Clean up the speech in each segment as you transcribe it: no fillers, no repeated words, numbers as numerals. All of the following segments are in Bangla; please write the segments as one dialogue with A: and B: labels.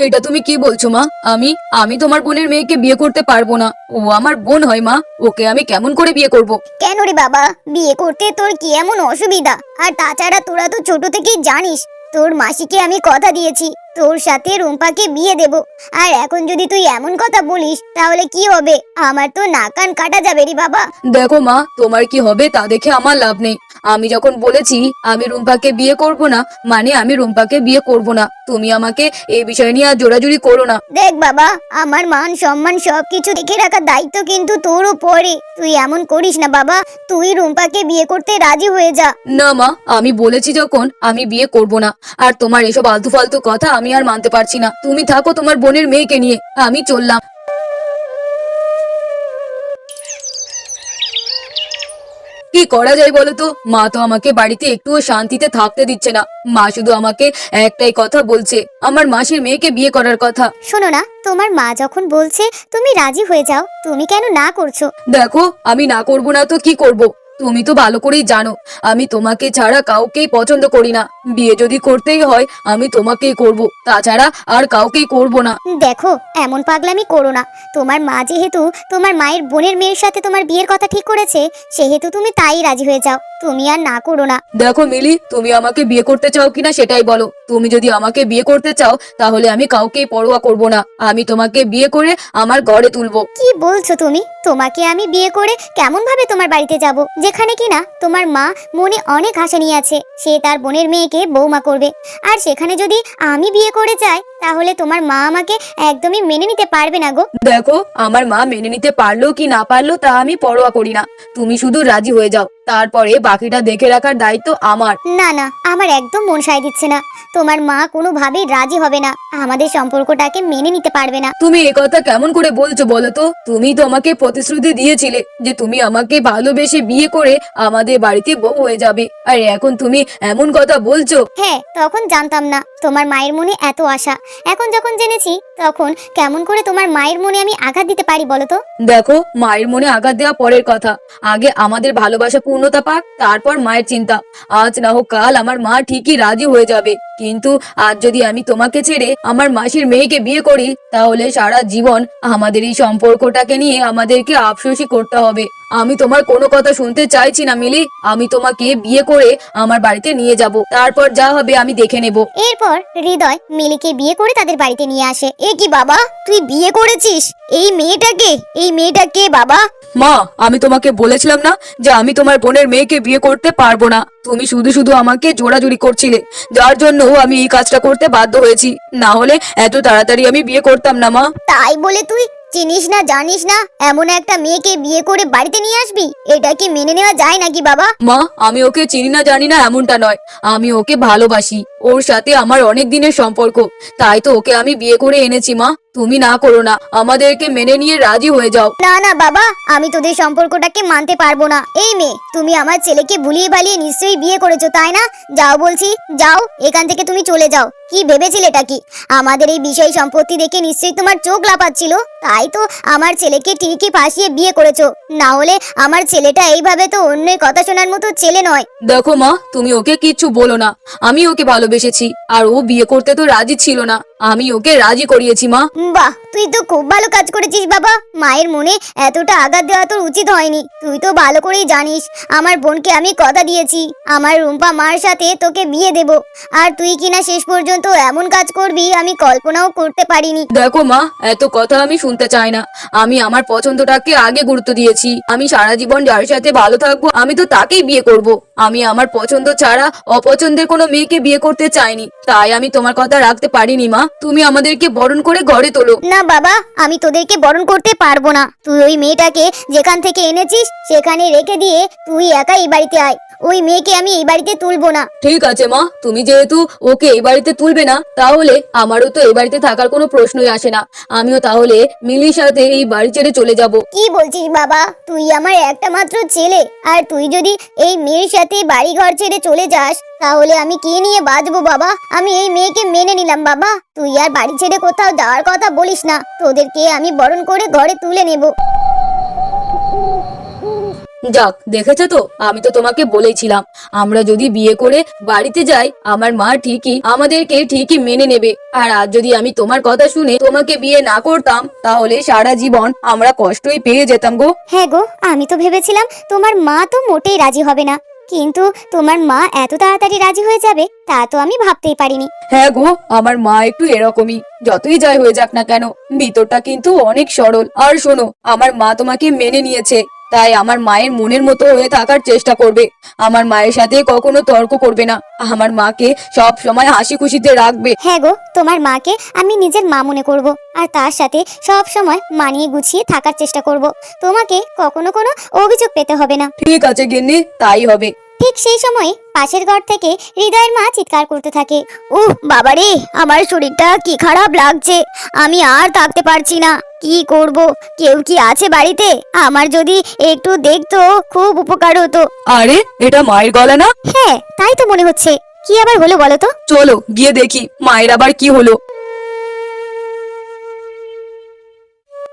A: এটা তুমি কি বলছো মা? আমি আমি তোমার বোনের মেয়েকে বিয়ে করতে পারবো না। ও আমার বোন হয় মা, ওকে আমি কেমন করে বিয়ে করব?
B: কেন রে বাবা, বিয়ে করতে তোর কি এমন অসুবিধা? আর তাছাড়া তোরা তো ছোট থেকেই জানিস তোর মাসিকে আমি কথা দিয়েছি তোর সাথে রুম্পাকে বিয়ে দেব। আর এখন যদি তুই এমন কথা বলিস তাহলে কি হবে? আমার তো নাক কান কাটা যাবে রে বাবা।
A: দেখো মা, তোমার কি হবে তা দেখে আমার লাভ নেই। আমি যখন বলেছি আমি রুম্পাকে বিয়ে করব না, মানে আমি রুম্পাকে বিয়ে করব না। তুমি আমাকে এই বিষয় নিয়ে আর জোরাজুরি করো না।
B: দেখ বাবা, আমার মান সম্মান সবকিছু দেখে রাখার দায়িত্ব কিন্তু তোর উপরে। তুই এমন করিস না বাবা, তুই রুম্পাকে বিয়ে করতে রাজি হয়ে যা।
A: না মা, আমি বলেছি যখন আমি বিয়ে করব না। আর তোমার এসব আলতু ফালতু কথা আমি আর মানতে পারছি না। তুমি থাকো তোমার বোনের মেয়েকে নিয়ে, আমি চললাম। কি করা যায় বলো তো? মা তো আমাকে বাড়িতে একটুও শান্তিতে থাকতে দিচ্ছে না। মা শুধু আমাকে একটাই কথা বলছে, আমার মাসির মেয়েকে বিয়ে করার কথা।
B: শোনো না, তোমার মা যখন বলছে তুমি রাজি হয়ে যাও, তুমি কেন না করছো?
A: দেখো, আমি না করব না তো কি করব? তুমি তো ভালো করেই জানো আমি তোমাকে ছাড়া কাউকেই পছন্দ করি না। বিয়ে যদি করতেই হয় আমি তোমাকেই করব, তাছাড়া আর কাউকেই করব না।
B: দেখো, এমন পাগলামি করো না। তোমার মা যেহেতু তোমার মায়ের বোনের মেয়ের সাথে তোমার বিয়ের কথা ঠিক করেছে, সেহেতু তুমি তাই রাজি হয়ে যাও, তুমি আর না করো না।
A: দেখো মিলি, তুমি আমাকে বিয়ে করতে চাও কিনা সেটাই বলো। তুমি যদি আমাকে বিয়ে করতে চাও তাহলে আমি কাউকেই পরোয়া করব না। আমি তোমাকে বিয়ে করে আমার ঘরে তুলবো।
B: কি বলছো তুমি? তোমাকে আমি বিয়ে করে কেমন ভাবে তোমার বাড়িতে যাব, যেখানে কিনা তোমার মা মনে অনেক আশা নিয়ে আছে সে তার বোনের মেয়েকে বৌমা করবে। আর সেখানে যদি আমি বিয়ে করে যাই তাহলে তোমার মা আমাকে একদমই মেনে নিতে পারবে না গো।
A: দেখো, আমার মা মেনে নিতে পারলো কি না পারলো তা আমি পরোয়া করি না। তুমি শুধু রাজি হয়ে যাও, তারপরে বাকিটা দেখে রাখার দায়িত্ব আমার।
B: না না, আমার একদম মন সায় দিচ্ছে না। তোমার মা কোনোভাবেই রাজি হবে না, আমাদের সম্পর্কটাকে মেনে নিতে পারবে না।
A: তুমি এ কথা কেমন করে বলছো বলো তো? তুমি তো আমাকে প্রতিশ্রুতি দিয়েছিলে যে তুমি আমাকে ভালোবেসে বিয়ে করে আমাদের বাড়িতে বউ হয়ে যাবে, আর এখন তুমি এমন কথা বলছো।
B: হ্যাঁ, তখন জানতাম না তোমার মায়ের মনে এত আশা। এখন যখন জেনেছি তখন কেমন করে তোমার মায়ের মনে আমি আঘাত দিতে পারি বলো তো?
A: দেখো, মায়ের মনে আঘাত দেওয়া পরের কথা, আগে আমাদের ভালোবাসা পূর্ণতা পাক, তারপর মায়ের চিন্তা। আজ না হোক কাল আমার মা ঠিকই রাজি হয়ে যাবে, কিন্তু আজ যদি আমি তোমাকে ছেড়ে আমার মাসির মেয়েকে বিয়ে করি তাহলে সারা জীবন আমাদের এই সম্পর্কটাকে নিয়ে আমাদেরকে আফসোসই করতে হবে। আমি তোমার কোনো কথা শুনতে চাইছি না মিলি। আমি তোমাকে বিয়ে করে আমার বাড়িতে নিয়ে যাব, তারপর যা হবে আমি দেখে নেব।
B: এরপর হৃদয় মিলিকে বিয়ে করে তাদের বাড়িতে নিয়ে আসে। এ কি বাবা, তুই বিয়ে করেছিস? এই মেয়েটাকে, এই মেয়েটাকে বাবা?
A: মা, আমি তোমাকে বলেছিলাম না যে আমি তোমার বোনের মেয়েকে বিয়ে করতে পারবো না? তুমি শুধু শুধু আমাকে জোরাজুরি করছিলে, যার জন্য আমি এই কাজটা করতে বাধ্য হয়েছি। না হলে এত তাড়াতাড়ি আমি বিয়ে করতাম না মা।
B: তাই বলে তুই চিনিস না জানিস না এমন একটা মেয়েকে বিয়ে করে বাড়িতে নিয়ে আসবি? এটা কি মেনে নেওয়া যায় নাকি বাবা?
A: মা, আমি ওকে চিনি না জানি না এমনটা নয়, আমি ওকে ভালোবাসি। ওর সাথে আমার অনেক দিনের সম্পর্ক, তাই তো ওকে আমি বিয়ে করে এনেছি। মা, তুমি না করো না, আমাদেরকে মেনে নিয়ে রাজি হয়ে যাও।
B: না না বাবা, আমি তোদের সম্পর্কটাকে মানতে পারবো না। এই মেয়ে, তুমি আমার ছেলেকে ভুলিয়ে ভালিয়ে নিশ্চয়ই বিয়ে করেছো তাই না? যাও বলছি, যাও এখান থেকে, তুমি চলে যাও। কি ভেবেছিলে এটা কি? আমাদের এই বিষয় সম্পত্তি দেখে নিশ্চয়ই তোমার চোখ লাফাচ্ছিল, তাই তো আমার ছেলেকে ঠিকই ফাঁসিয়ে বিয়ে করেছো। না হলে আমার ছেলেটা এইভাবে তো অন্যের কথা শোনার মতো ছেলে নয়।
A: দেখো মা, তুমি ওকে কিচ্ছু বলো না। আমি ওকে ভালোবেসেছি, আর ও বিয়ে করতে তো রাজি ছিল না, আমি ওকে রাজি করিয়েছি। মা,
B: বাহ, তুই তো খুব ভালো কাজ করেছিস বাবা। মায়ের মনে এতটা আঘাত দেওয়া তোর উচিত হয়নি। তুই তো ভালো করেই জানিস আমার বোনকে আমি কথা দিয়েছি আমার রুম্পা মার সাথে তোকে বিয়ে দেব, আর তুই কিনা শেষ পর্যন্ত এমন কাজ করবি আমি কল্পনাও করতে পারিনি।
A: দেখো মা, এত কথা আমি শুনতে চাই না। আমি আমার পছন্দটাকে আগে গুরুত্ব দিয়েছি। আমি সারা জীবন যার সাথে ভালো থাকবো আমি তো তাকেই বিয়ে করব। আমি আমার পছন্দ ছাড়া অপছন্দের কোনো মেয়েকে বিয়ে করতে চাইনি, তাই আমি তোমার কথা রাখতে পারিনি। মা, তুমি আমাদেরকে বরণ করে ঘরে তোলো।
B: না বাবা, আমি তোদেরকে বরণ করতে পারবো না। তুই ওই মেয়েটাকে যেখান থেকে এনেছিস সেখানে রেখে দিয়ে তুই একা এই বাড়িতে আয়। ওই মেয়েকে আমি এই বাড়িতে তুলবো না।
A: ঠিক আছে মা, তুমি যেহেতু ওকে এই বাড়িতে তুলবে না তাহলে আমারও তো এই বাড়িতে থাকার কোনো প্রশ্নই আসে না। আমিও তাহলে মিলির সাথে এই বাড়ি ছেড়ে চলে যাব।
B: কি বলছিস বাবা? তুই আমার একটা মাত্র ছেলে, আর তুই যদি এই মেয়ের সাথে বাড়ি ঘর ছেড়ে চলে যাস তাহলে আমি কি নিয়ে বাঁচবো বাবা? আমি এই মেয়েকে মেনে নিলাম বাবা, তুই আর বাড়ি ছেড়ে কোথাও যাওয়ার কথা বলিস না। তোদেরকে আমি বরণ করে ঘরে তুলে নেব।
A: যাক, দেখেছো তো, আমি তো তোমাকে বলেছিলাম আমরা যদি বিয়ে করে বাড়িতে যাই আমার মা আমাদেরকে ঠিকই মেনে নেবে। আর আজ যদি আমি তোমার কথা শুনে তোমাকে বিয়ে না করতাম তাহলে সারা জীবন আমরা কষ্টই পেয়ে যেতাম গো।
B: হ্যাঁ গো, আমি তো ভেবেছিলাম তোমার মা তো মোটেই রাজি হবে না, কিন্তু তোমার মা এত তাড়াতাড়ি রাজি হয়ে যাবে তা তো আমি ভাবতেই পারিনি।
A: হ্যাঁ গো, আমার মা একটু এরকমই, যতই যাই হয়ে যাক না কেন ভিতরটা কিন্তু অনেক সরল। আর শোনো, আমার মা তোমাকে মেনে নিয়েছে, তাই আমার মায়ের মনের মতো হয়ে থাকার চেষ্টা করবে। আমার মায়ের সাথে কখনো তর্ক করবে না, আমার মাকে সব সময় হাসি খুশিতে রাখবে।
B: হ্যাঁ গো, তোমার মাকে আমি নিজের মা মনে করব, আর তার সাথে সব সময় মানিয়ে গুছিয়ে থাকার চেষ্টা করব। তোমাকে কখনো কোনো অভিযোগ পেতে হবে না।
A: ঠিক আছে গিন্নি, তাই হবে।
B: ঠিক সেই সময় পাশের ঘর থেকে হৃদয়ের মা চিৎকার করতে থাকে, উহ বাবারে, আমার শরীরটা কি খারাপ লাগছে, আমি আর থাকতে পারছি না, কি করব? কেউ কি আছে বাড়িতে? আমার যদি একটু দেখতো খুব উপকার হতো।
A: আরে, এটা মায়ের গলা না?
B: হ্যাঁ, তাই তো মনে হচ্ছে। কি আবার হলো বলো তো?
A: চলো গিয়ে দেখি মায়ের আবার কি হলো।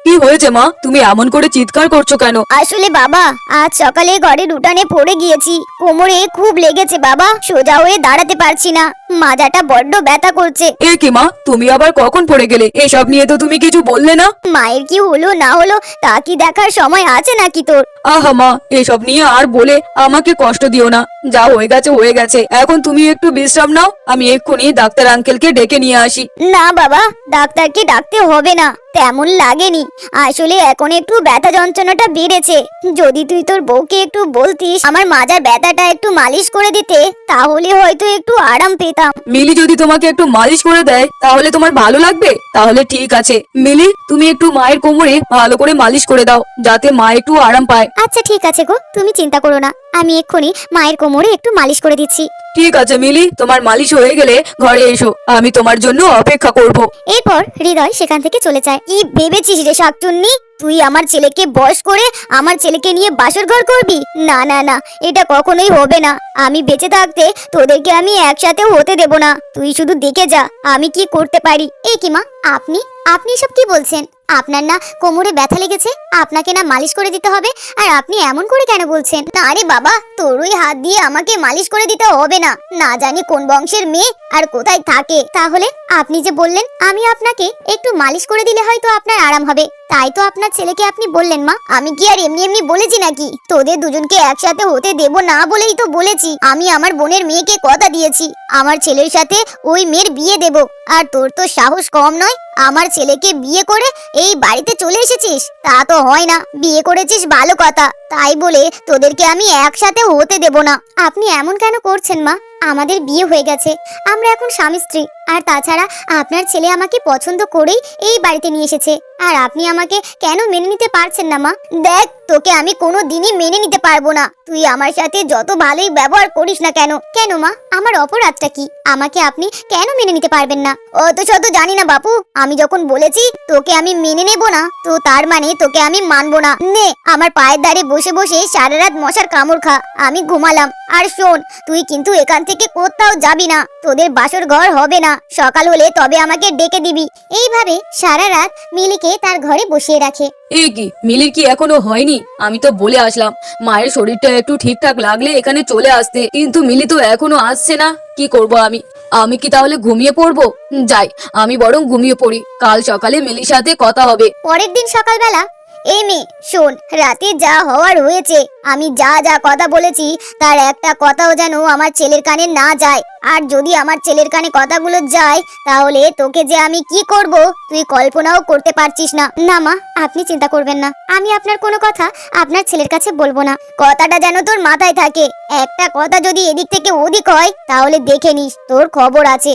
A: কি হয়েছে মা, তুমি এমন করে চিৎকার করছো কেন?
B: আসলে বাবা, আজ সকালে ঘরের উঠানে পড়ে গিয়েছি, কোমরে খুব লেগেছে বাবা, সোজা হয়ে দাঁড়াতে পারছি না, মাজাটা বড্ড ব্যথা করছে।
A: এ কি মা, তুমি আবার কখন পড়ে গেলে? এসব নিয়ে তো তুমি কিছু বললে না।
B: মায়ের কি হলো না হলো তা কি দেখার সময় আছে নাকি তোর?
A: আহা মা, এসব নিয়ে আর বলে আমাকে কষ্ট দিও না, যা হয়ে গেছে হয়ে গেছে, এখন তুমি একটু বিশ্রাম নাও, আমি এক্ষুনি ডাক্তার আঙ্কেলকে ডেকে নিয়ে আসি।
B: না বাবা, ডাক্তারকে ডাকতে হবে না, তেমন লাগেনি, আসলে এখন একটু ব্যথা যন্ত্রণাটা বেড়েছে। যদি তুই তোর বউকে একটু বলতিস আমার মাজার ব্যথাটা একটু মালিশ করে দিতে, তাহলে হয়তো একটু আরাম পেতাম।
A: মিলি যদি তোমাকে একটু মালিশ করে দেয় তাহলে তোমার ভালো লাগবে? তাহলে ঠিক আছে মিলি, তুমি একটু মায়ের কোমরে ভালো করে মালিশ করে দাও, যাতে মা একটু আরাম পায়।
B: আচ্ছা ঠিক আছে গো, তুমি চিন্তা করো না, আমি এক্ষুনি মায়ের কোমরে একটু মালিশ করে দিচ্ছি।
A: ঠিক আছে মিলি, তোমার মালিশ হয়ে গেলে ঘরে এসো, আমি তোমার জন্য অপেক্ষা করব।
B: এরপর হৃদয় সেখান থেকে চলে যায়। কি ভেবেছিস রে শাকচুন্নি, তুই আমার ছেলেকে বশ করে আমার ছেলেকে নিয়ে বাসর ঘর করবি? না না না, এটা কখনোই হবে না, আমি বেঁচে থাকতে তোদেরকে আমি একসাথে হতে দেব না, তুই শুধু দেখে যা আমি কি করতে পারি। এই কি মা, আপনি আপনি সব কি বলছেন? আপনার না কোমরে ব্যথা লেগেছে, আপনাকে না মালিশ করে দিতে হবে, আর আপনি এমন করে কেন বলছেন? না রে বাবা, তোর ওই হাত দিয়ে আমাকে মালিশ করে দিতে হবে না, না জানি কোন বংশের মেয়ে আর কোথায় থাকে। তাহলে আপনি যে বললেন আমি আপনাকে একটু মালিশ করে দিলে হয়তো আপনার আরাম হবে, তাই তো আপনার ছেলেকে আপনি বললেন। মা, আমি কি আর এমনি এমনি বলেছি নাকি? তোদের দুজনকে একসাথে হতে দেব না বলেই তো বলেছি। আমি আমার বোনের মেয়েকে কথা দিয়েছি আমার ছেলের সাথে ওই মেয়ের বিয়ে দেব, আর তোর তো সাহস কম নয়, আমার ছেলেকে বিয়ে করে এই বাড়িতে চলে এসেছিস। তা তো হয় না, বিয়ে করেছিস ভালো কথা, তাই বলে তোদেরকে আমি একসাথে হতে দেব না। আপনি এমন কেন করছেন মা? আমাদের বিয়ে হয়ে গেছে, আমরা এখন স্বামী স্ত্রী, আর তাছাড়া আপনার ছেলে আমাকে পছন্দ করেই এই বাড়িতে নিয়ে এসেছে, আর আপনি আমাকে কেন মেনে নিতে পারছেন না মা? দেখ, তোকে আমি কোনো দিনই মেনে নিতে পারবো না, তুই আমার সাথে যত ভালোই ব্যবহার করিস না কেন। কেন মা, আমার অপরাধটা কি? আমাকে আপনি কেন মেনে নিতে পারবেন না? অত শত জানি না বাপু, আমি যখন বলেছি তোকে আমি মেনে নেব না, তো তার মানে তোকে আমি মানবো না। নে, আমার পায়ের ধারে বসে বসে সারা রাত মশার কামড় খা, আমি ঘুমালাম। আর শোন, তুই কিন্তু এখান থেকে কোথাও যাবি না, তোদের বাসর ঘর হবে না, সকাল হলে তবে আমাকে ডেকে দিবি। এইভাবে সারা রাত মিলিকে তার ঘরে বসিয়ে রাখে।
A: এ কি, মিলির কি এখনো হয়নি? আমি তো বলে আসলাম মায়ের শরীরটা একটু ঠিকঠাক লাগলে এখানে চলে আসতে, কিন্তু মিলি তো এখনো আসছে না। কি করব আমি? আমি কি তাহলে ঘুমিয়ে পড়বো? যাই, আমি বরং ঘুমিয়ে পড়ি, কাল সকালে মিলির সাথে কথা হবে।
B: পরের দিন সকালবেলা, এই মেয়ে শোন, রাতে যা হওয়ার হয়েছে, আমি যা যা কথা বলেছি তার একটা কথাও যেন আমার ছেলের কানে না যায়, আর যদি আমার ছেলের কানে কথাগুলো যায় তাহলে তোকে যে আমি কি করব তুই কল্পনাও করতে পারছিস না। না মা, আপনি চিন্তা করবেন না, আমি আপনার কোনো কথা আপনার ছেলের কাছে বলবো না, কথাটা যেন তোর মাথায় থাকে, একটা কথা যদি এদিক থেকে ওদিক হয় তাহলে দেখে নিস তোর খবর আছে।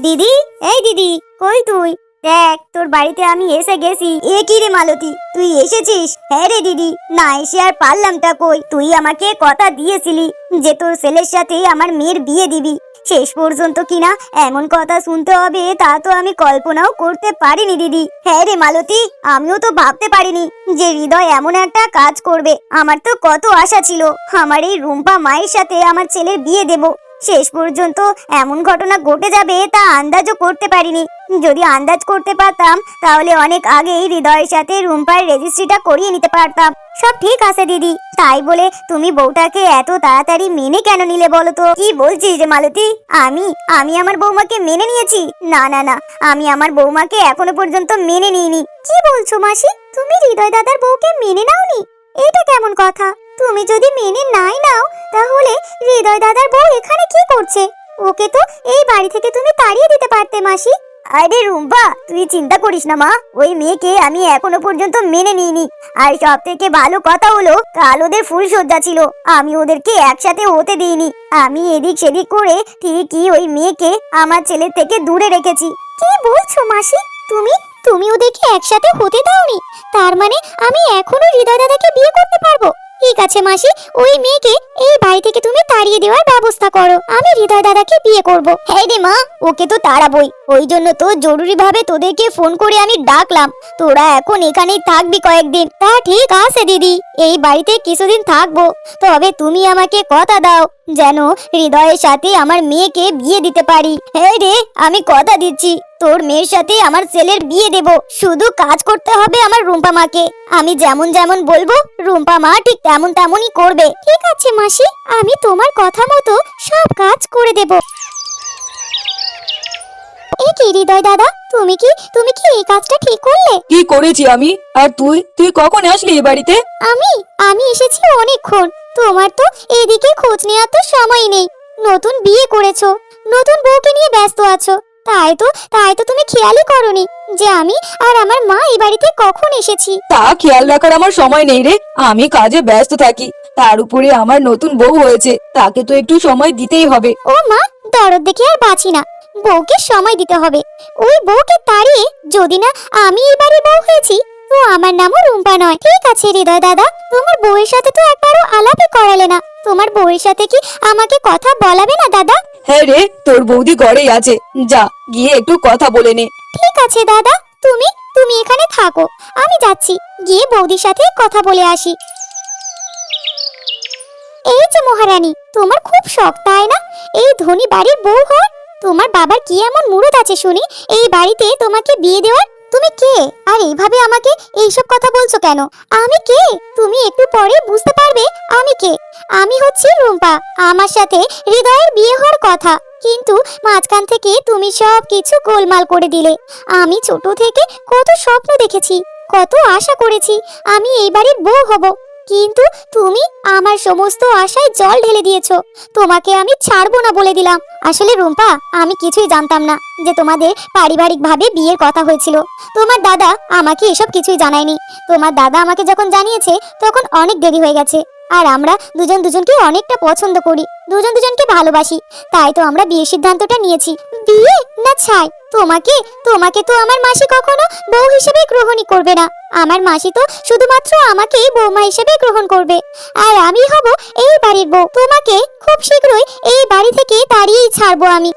B: দিদি, এই দিদি, কই তুই? দেখ, তোর বাড়িতে আমি এসে গেছি। এ কি রে মালতী, তুই এসেছিস? হ্যাঁ রে দিদি, না এসে আর পারলামটা কই। তুই আমাকে কথা দিয়েছিলি যে তোর ছেলের সাথে আমার মেয়ের বিয়ে দিবি, শেষ পর্যন্ত কিনা এমন কথা শুনতে হবে তা তো আমি কল্পনাও করতে পারিনি দিদি। হ্যাঁ রে মালতী, আমিও তো ভাবতে পারিনি যে হৃদয় এমন একটা কাজ করবে। আমার তো কত আশা ছিল আমার এই রুম্পা মায়ের সাথে আমার ছেলের বিয়ে দেব, শেষ পর্যন্ত এমন ঘটনা ঘটে যাবে তা আন্দাজও করতে পারিনি। যদি আন্দাজ করতে পারতাম তাহলে অনেক আগেই হৃদয়ের সাথে রুম্পার রেজিস্ট্রিটা করিয়ে নিতে পারতাম। সব ঠিক আছে দিদি, তাই বলে তুমি বউটাকে এত তাড়াতাড়ি মেনে কেন নিলে বলো তো? কি বলছিস রে মালতী? আমি আমি আমার বৌমাকে মেনে নিয়েছি? না না না, আমি আমার বৌমাকে এখনো পর্যন্ত মেনে নিইনি। কি বলছো মাসি? তুমি হৃদয় দাদার বউকে মেনে নাওনি? এটা কেমন কথা? তুমি যদি মেনে নাই নাও তাহলে হৃদয় দাদার বউ এখানে কি করছে? ওকে তো এই বাড়ি থেকে তুমি তাড়িয়ে দিতে পারতে মাসি। আরে রুম্পা, তুই চিন্তা করিস না মা, ওই মেয়েকে আমি এখনো পর্যন্ত মেনে নিইনি। আর সব থেকে ভালো কথা হলো, কাল ওদের ফুলসজ্জা ছিল, আমি ওদেরকে একসাথে হতে দিইনি। আমি এদিক সেদিক করে ঠিকই ওই মেয়েকে আমার ছেলে থেকে দূরে রেখেছি। কি বলছো মাসি? তুমি তুমি ওদেরকে একসাথে হতে দাওনি? তার মানে আমি এখনো হৃদয় দাদাকে বিয়ে করতে পারবো? ঠিক আছে মাসি, ওই মেয়েকে এই বাড়ি থেকে তুমি তাড়িয়ে দেওয়ার ব্যবস্থা করো, আমি হৃদয় দাদাকে বিয়ে করব। হ্যাঁ রে মা, ওকে তো তাড়াবই, ওই জন্য তো জরুরি ভাবে তোদেরকে ফোন করে আমি ডাকলাম। তোরা এখন এখানেই থাকবি কয়েকদিন। তা ঠিক আছে দিদি, এই বাড়িতে কিছুদিন থাকবো, তবে তুমি আমাকে কথা দাও যেন হৃদয়ের সাথে আমার মেয়েকে বিয়ে দিতে পারি। হ্যাঁ রে, আমি কথা দিচ্ছি, তোর মেয়ের সাথে আমার ছেলের বিয়ে দেব। শুধু কাজ করতে হবে আমার রুম্পা মাকে। আমি যেমন যেমন বলবো রুম্পা মা ঠিক তেমন তেমনই করবে। ঠিক আছে মাসি, আমি তোমার কথা মতো সব কাজ করে দেব। এই কি হৃদয় দাদা, তুমি কি এই কাজটা ঠিক করলে?
A: কি করেছি আমি? আর তুই তুই কখন আসলি এ বাড়িতে?
B: আমি আমি এসেছি অনেকক্ষণ। তোমার তো এদিকে খোঁজ নেওয়ার তো সময় নেই। নতুন বিয়ে করেছো, নতুন বউকে নিয়ে ব্যস্ত আছো, তাই তো তুমি খেয়ালই করনি যে আমি আর আমার মা এই বাড়িতে কখন এসেছি।
A: তা খেয়াল রাখার আমার সময় নেই রে, আমি কাজে ব্যস্ত থাকি। তার উপরে আমার নতুন বউ হয়েছে, তাকে তো একটু সময় দিতেই হবে।
B: ও মা, দরদ দেখে আর বাঁচি না, বউকে সময় দিতে হবে। ওই বউকে তাড়িয়ে যদি না আমি এই বাড়ির বউ হয়েছি, তো আমার নামও রুম্পা নয়। ঠিক আছে হৃদয় দাদা, তোমার বউয়ের সাথে তো একবারও আলাপই করালে না। তোমার বউয়ের সাথে কি আমাকে কথা বলাবে না দাদা?
A: হ্যাঁ রে, তোর বৌদি ঘরেই আছে, যা গিয়ে একটু কথা বলে নে।
B: ঠিক আছে দাদা, তুমি তুমি এখানে থাকো, আমি যাচ্ছি, গিয়ে বৌদির সাথে কথা বলে আসি। এই যে মহারানী, তোমার খুব শখ তাই না এই ধনী বাড়ির বউ হওয়ার? তোমার বাবার কি এমন মুরত আছে শুনি এই বাড়িতে তোমাকে বিয়ে দেওয়ার? তুমি কে, আর এইভাবে আমাকে এইসব কথা বলছো কেন? আমি কে তুমি একটু পরে বুঝতে পারবে। আমি কে? আমি হচ্ছি রুম্পা, আমার সাথে হৃদয়ের বিয়ে হওয়ার কথা, কিন্তু মাঝখান থেকে তুমি সব কিছু গোলমাল করে দিলে। আমি ছোট থেকে কত স্বপ্ন দেখেছি, কত আশা করেছি আমি এই বাড়ির বউ হব, কিন্তু তুমি আমার সমস্ত আশায় জল ঢেলে দিয়েছো। তোমাকে আমি ছাড়বো না বলে দিলাম। আসলে রুম্পা, আমি কিছুই জানতাম না যে তোমাদের পারিবারিকভাবে বিয়ের কথা হয়েছিল। তোমার দাদা আমাকে এসব কিছুই জানায়নি। তোমার দাদা আমাকে যখন জানিয়েছে তখন অনেক দেরি হয়ে গেছে। আর আমরা দুজন দুজনকে অনেকটা পছন্দ করি, দুজন দুজনকে ভালোবাসি, তাই তো আমরা বিয়ের সিদ্ধান্তটা নিয়েছি। বিয়ে না ছাই, তোমাকে তোমাকে তো আমার মাসি কখনো বউ হিসেবে গ্রহণই করবে না। আমার মাসি তো শুধুমাত্র আমাকে বৌমা হিসেবে গ্রহণ করবে, আর আমি হব এই বাড়ির বউ। তোমাকে খুব শীঘ্রই এই বাড়ি থেকে তাড়িয়েই ছাড়বো আমি।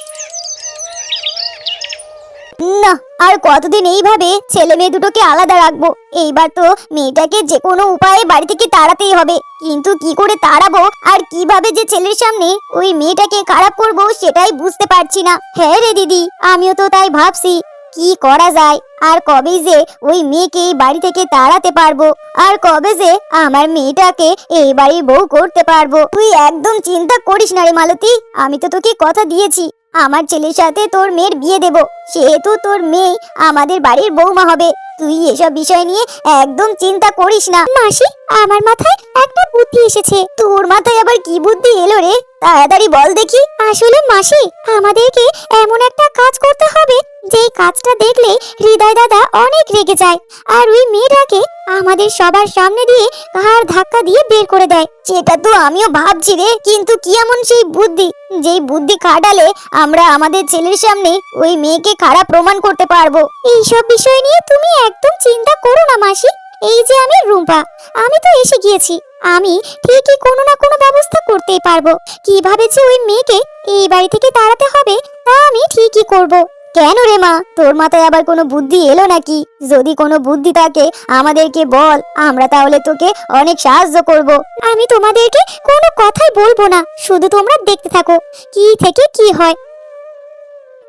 B: না, আর কতদিন এইভাবে ছেলে মেয়ে দুটোকে আলাদা রাখবো? এইবার তো মেয়েটাকে যে কোনো উপায়ে বাড়ি থেকে তাড়াতেই হবে, কিন্তু কি করে তাড়াবো আর কিভাবে যে ছেলের সামনে ওই মেয়েটাকে খারাপ করব সেটাই বুঝতে পারছি না। হ্যাঁ রে দিদি, আমিও তো তাই ভাবছি কি করা যায়, আর কবে যে ওই মেয়েকে এই বাড়ি থেকে তাড়াতে পারবো, আর কবে যে আমার মেয়েটাকে এই বাড়ির বউ করতে পারবো। তুই একদম চিন্তা করিস না রে মালতী, আমি তো তোকে কথা দিয়েছি আমার ছেলের সাথে তোর মেয়ের বিয়ে দেব, সেহেতু তোর মেয়ে আমাদের বাড়ির বৌমা হবে। তুই এসব বিষয় নিয়ে একদম চিন্তা করিস না। মাসি, আমার মাথায় একটা বুদ্ধি এসেছে। তোর মাথায় আবার কি বুদ্ধি এলো রে? তাড়াতাড়ি বল দেখি। আসলে মাসি, আমাদেরকে এমন একটা কাজ করতে হবে যেই কাজটা দেখলে হৃদয় দাদা অনেক রেগে যায়, আর ওই মেয়েটাকে আমাদের সবার সামনে দিয়ে ঘাড় ধাক্কা দিয়ে বের করে দেয়। সেটা তো আমিও ভাবছি রে, কিন্তু কি এমন সেই বুদ্ধি যেই বুদ্ধি খাটালে আমরা আমাদের ছেলের সামনে ওই মেয়েকে খারাপ প্রমাণ করতে পারবো? এইসব বিষয় নিয়ে তুমি একদম চিন্তা করো না মাসি। এই যে আমি রুম্পা, আমি তো এসে গিয়েছি, আমি ঠিকই কোনো না কোনো ব্যবস্থা করতেই পারবো। কিভাবে যে ওই মেয়েকে এই বাড়ি থেকে তাড়াতে হবে তা আমি ঠিকই করব। কেন রে মা, তোর মাথায় আবার কোনো বুদ্ধি এলো নাকি? যদি কোনো বুদ্ধি থাকে আমাদেরকে বল, আমরা তাহলে তোকে অনেক সাহায্য করব। আমি তোমাদেরকে কোনো কথাই বলবো না, শুধু তোমরা দেখতে থাকো কি থেকে কি হয়।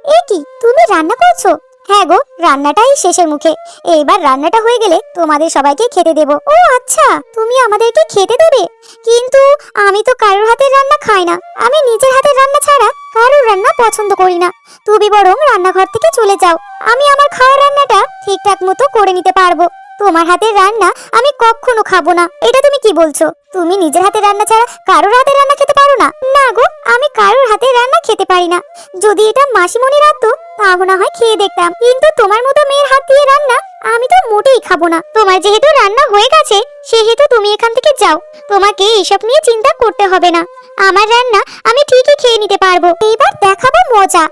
B: এ কি, তুমি রান্না করছো? হ্যাঁ গো, রান্নাটাই শেষের মুখে। এইবার রান্নাটা হয়ে গেলে তোমাদের সবাইকে খেতে দেব। ও আচ্ছা, তুমি আমাদেরকে খেতে দেবে? কিন্তু আমি তো কারোর হাতের রান্না খাই না। আমি নিজের হাতের রান্না ছাড়া কারোর রান্না পছন্দ করি না। তুমি বরং রান্নাঘর থেকে চলে যাও। আমি আমার খাওয়ার রান্নাটা ঠিকঠাক মতো করে নিতে পারবো। তোমার হাতের রান্না আমি কখনো খাবো না। এটা তুমি কি বলছো? তুমি নিজের হাতের রান্না ছাড়া কারোর হাতের রান্না খেতে পারো না? না গো, আমি কারোর হাতের রান্না খেতে পারি না। যদি এটা মাসিমণি রাঁধতো তাও না হয় খেয়ে দেখতাম, কিন্তু তোমার মতো মেয়ের হাত দিয়ে রান্না আমি তো মোটেই খাবো না। তোমার যেহেতু রান্না হয়ে গেছে সেহেতু তুমি এখান থেকে যাও। তোমাকে এইসব নিয়ে চিন্তা করতে হবে না। আমার রান্না আমি ঠিকই খেয়ে নিতে পারবো। এইবার দেখাবো মজা।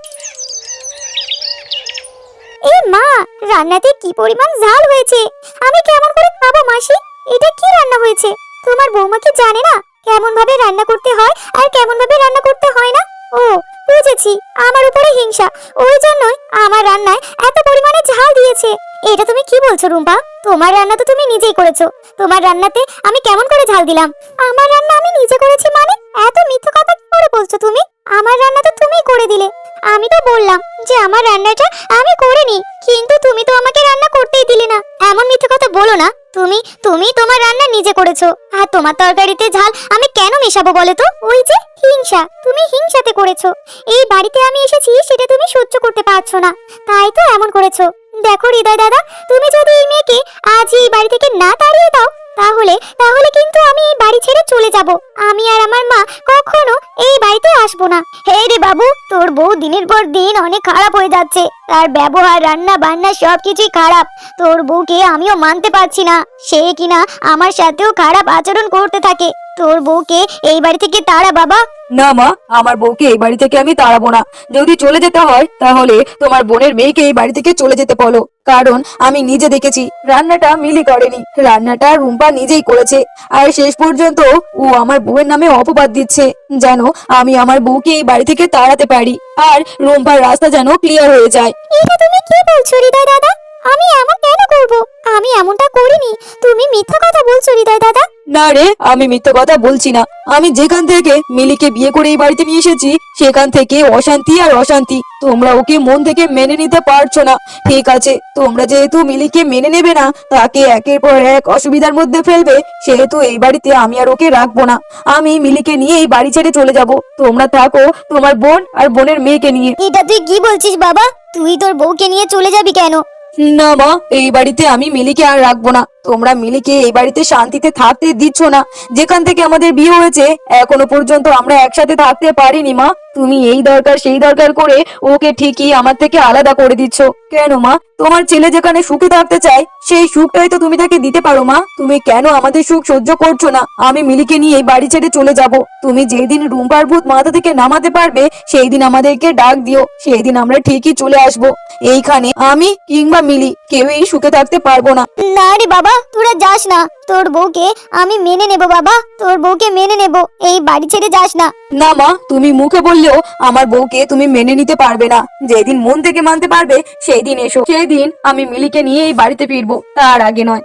B: এ মা, রান্নাতে কি পরিমাণ ঝাল হয়েছে! আমি কেমন করে খাবো মাসি? এটা কি রান্না হয়েছে? তোমার বৌমা কি জানে না কেমন ভাবে রান্না করতে হয় আর কেমন ভাবে রান্না করতে হয় না? ও বুঝেছি, আমার উপরে হিংসা, ওই জন্যই আমার রান্নায় এত পরিমাণে ঝাল দিয়েছে। এটা তুমি কি বলছো রুম্পা? তোমার রান্না তো তুমি নিজেই করেছো। তোমার রান্নাতে আমি কেমন করে ঝাল দিলাম? আমার রান্না আমি নিজে করেছি মানে? এত মিথ্যে কথা কি করে বলছো তুমি? আমার রান্না তো তুমিই করে দিলে। আমি তো বললাম যে আমার রান্নাটা আমি করিনি, কিন্তু তুমি তো আমাকে রান্না করতেই দিলে না। এমন মিথ্যে কথা বলো না। তুমি তুমি তোমার রান্না নিজে করেছো, আর তোমার তরকারিতে ঝাল আমি কেন মেশাবো বলো তো? ওই যে হিংসা, তুমি হিংসাতে করেছো। এই বাড়িতে আমি এসেছি সেটা তুমি সহ্য করতে পারছো না, তাই তো এমন করেছো। দেখো হৃদয় দাদা, তুমি যদি এই মেয়েকে আজ এই বাড়ি থেকে না তাড়িয়ে দাও তাহলে তাহলে কিন্তু আমি এই বাড়ি ছেড়ে চলে যাব। আমি আর আমার মা কখনো এই বাড়িতে আসবো না। হে রে বাবু, তোর বউ দিনের পর দিন অনেক খারাপ হয়ে যাচ্ছে। তার ব্যবহার, রান্না বান্না সবকিছুই খারাপ। তোর বউকে আমিও মানতে পারছি না। সে কিনা আমার সাথেও খারাপ আচরণ করতে থাকে। তোর বউকে এই বাড়ি থেকে তাড়া বাবা।
A: না মা, আমার বউকে এই বাড়ি থেকে আমি তাড়াবো না। যদি চলে যেতে হয় তাহলে তোমার বোনের মেয়েকে এই বাড়ি থেকে চলে যেতে বলো। কারণ আমি নিজে দেখেছি রান্নাটা মিলি করেনি, রান্নাটা রুম্পা নিজেই করেছে। আর শেষ পর্যন্ত ও আমার বউয়ের নামে অপবাদ দিচ্ছে, যেন আমি আমার বউকে এই বাড়ি থেকে তাড়াতে পারি আর রুম্পার রাস্তা যেন ক্লিয়ার হয়ে যায়।
B: এটা তুমি কি বলছো হৃদয় দাদা? আমি এমন কেন করব? আমি এমনটা করিনি। তুমি মিথ্যা কথা বলছো হৃদয় দাদা।
A: না রে, আমি মিথ্যে কথা বলছি না। আমি যেখান থেকে মিলিকে বিয়ে করে এই বাড়িতে নিয়ে এসেছি সেখান থেকে অশান্তি আর অশান্তি। তোমরা ওকে মন থেকে মেনে নিতে পারছো না। ঠিক আছে, তোমরা যেহেতু মিলিকে মেনে নেবে না, তাকে একের পর এক অসুবিধার মধ্যে ফেলবে, সেহেতু এই বাড়িতে আমি আর ওকে রাখবো না। আমি মিলিকে নিয়ে এই বাড়ি ছেড়ে চলে যাব। তোমরা থাকো তোমার বোন আর বোনের মেয়েকে নিয়ে।
B: এটা তুই কি বলছিস বাবা? তুই তোর বউকে নিয়ে চলে যাবি কেন?
A: না মা, এই বাড়িতে আমি মিলিকে আর রাখবো না। তোমরা মিলিকে এই বাড়িতে শান্তিতে থাকতে দিচ্ছ না। যেখান থেকে আমাদের বিয়ে হয়েছে এখনো পর্যন্ত আমরা একসাথে থাকতে পারিনি মা। তুমি এই দরকার সেই দরকার করে ওকে ঠিকই আমার থেকে আলাদা করে দিচ্ছ কেন মা? তোমার ছেলে যেখানে সুখে থাকতে চায় সেই সুখটাই তো তুমি তাকে দিতে পারো মা। তুমি কেন আমাদের সুখ সহ্য করছো না? আমি মিলিকে নিয়ে এই বাড়ি ছেড়ে চলে যাব। তুমি যেদিন রুম্পার ভূত মাথা থেকে নামাতে পারবে সেই দিন আমাদেরকে ডাক দিও, সেই দিন আমরা ঠিকই চলে আসবো। এইখানে আমি কিংবা মিলি কেউই সুখে থাকতে পারবো না।
B: না রে বাবা, তোরা যাস না। তোর বউকে আমি মেনে নেব বাবা, তোর বউকে মেনে নেব। এই বাড়ি ছেড়ে যাস না।
A: না মা, তুমি মুখে বললেও আমার বউকে তুমি মেনে নিতে পারবে না। যেদিন মন থেকে মানতে পারবে সেই দিন এসো, সেই দিন আমি মিলিকে নিয়ে এই বাড়িতে ফিরবো, তার আগে নয়।